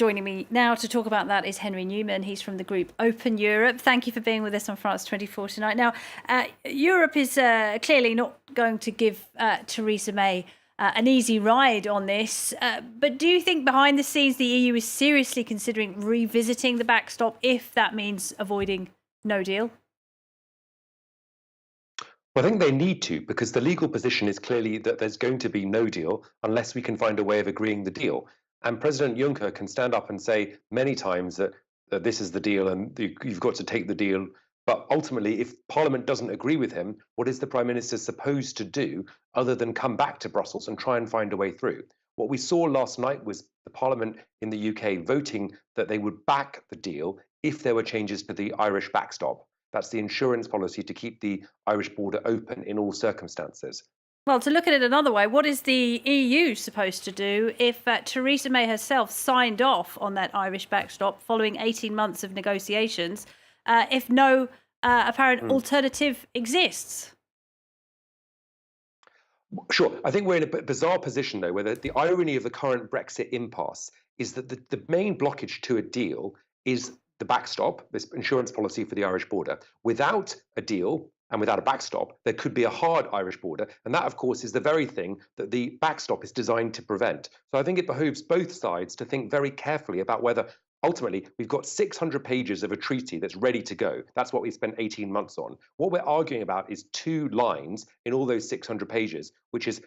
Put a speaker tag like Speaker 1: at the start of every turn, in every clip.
Speaker 1: Joining me now to talk about that is Henry Newman. He's from the group Open Europe. Thank you for being with us on France 24 tonight. Now, Europe is clearly not going to give Theresa May an easy ride on this. But do you think behind the scenes the EU is seriously considering revisiting the backstop if that means avoiding no deal?
Speaker 2: Well, I think they need to, because the legal position is clearly that there's going to be no deal unless we can find a way of agreeing the deal. And President Juncker can stand up and say many times that this is the deal and you've got to take the deal. But ultimately, if Parliament doesn't agree with him, what is the Prime Minister supposed to do other than come back to Brussels and try and find a way through? What we saw last night was the Parliament in the UK voting that they would back the deal if there were changes to the Irish backstop. That's the insurance policy to keep the Irish border open in all circumstances.
Speaker 1: Well, to look at it another way, what is the EU supposed to do if Theresa May herself signed off on that Irish backstop following 18 months of negotiations, if no apparent alternative exists?
Speaker 2: Sure. I think we're in a bizarre position, though, where the irony of the current Brexit impasse is that the main blockage to a deal is the backstop, this insurance policy for the Irish border. Without a deal and without a backstop, there could be a hard Irish border. And that, of course, is the very thing that the backstop is designed to prevent. So I think it behooves both sides to think very carefully about whether ultimately we've got 600 pages of a treaty that's ready to go. That's what we spent 18 months on. What we're arguing about is 2 lines in all those 600 pages, which is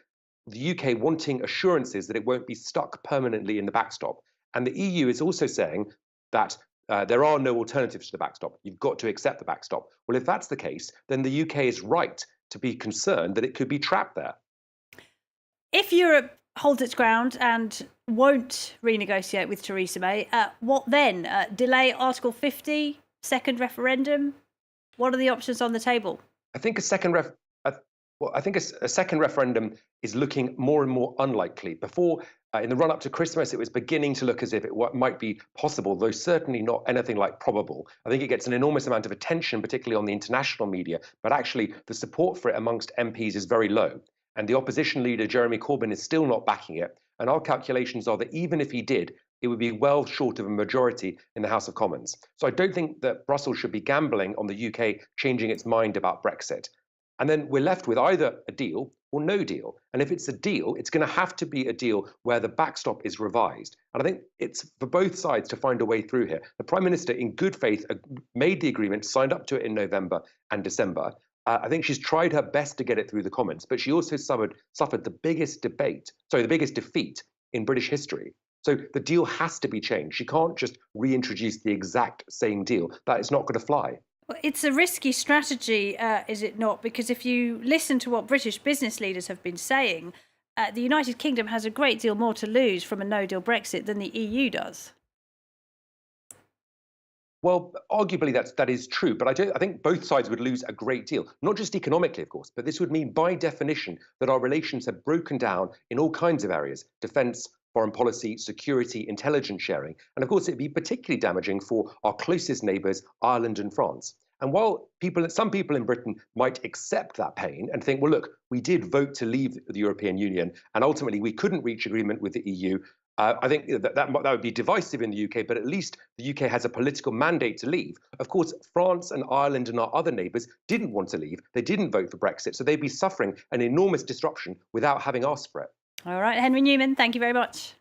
Speaker 2: the UK wanting assurances that it won't be stuck permanently in the backstop. And the EU is also saying that there are no alternatives to the backstop. You've got to accept the backstop. Well, if that's the case, then the UK is right to be concerned that it could be trapped there.
Speaker 1: If Europe holds its ground and won't renegotiate with Theresa May, what then? Delay Article 50, second referendum? What are the options on the table?
Speaker 2: I think a second a second referendum is looking more and more unlikely. Before, in the run-up to Christmas, it was beginning to look as if it might be possible, though certainly not anything like probable. I think it gets an enormous amount of attention, particularly on the international media, but actually the support for it amongst MPs is very low. And the opposition leader, Jeremy Corbyn, is still not backing it. And our calculations are that even if he did, it would be well short of a majority in the House of Commons. So I don't think that Brussels should be gambling on the UK changing its mind about Brexit. And then we're left with either a deal or no deal. And if it's a deal, it's going to have to be a deal where the backstop is revised. And I think it's for both sides to find a way through here. The Prime Minister, in good faith, made the agreement, signed up to it in November and December. I think she's tried her best to get it through the Commons, but she also suffered the biggest defeat in British history. So the deal has to be changed. She can't just reintroduce the exact same deal. That is not going to fly.
Speaker 1: Well, it's a risky strategy, is it not? Because if you listen to what British business leaders have been saying, the United Kingdom has a great deal more to lose from a no-deal Brexit than the EU does.
Speaker 2: Well, arguably that is true, but I think both sides would lose a great deal, not just economically, of course, but this would mean by definition that our relations have broken down in all kinds of areas: defence, foreign policy, security, intelligence sharing. And of course, it'd be particularly damaging for our closest neighbours, Ireland and France. And while some people in Britain might accept that pain and think, well, look, we did vote to leave the European Union and ultimately we couldn't reach agreement with the EU, I think that would be divisive in the UK, but at least the UK has a political mandate to leave. Of course, France and Ireland and our other neighbours didn't want to leave. They didn't vote for Brexit, so they'd be suffering an enormous disruption without having asked for it.
Speaker 1: All right, Henry Newman, thank you very much.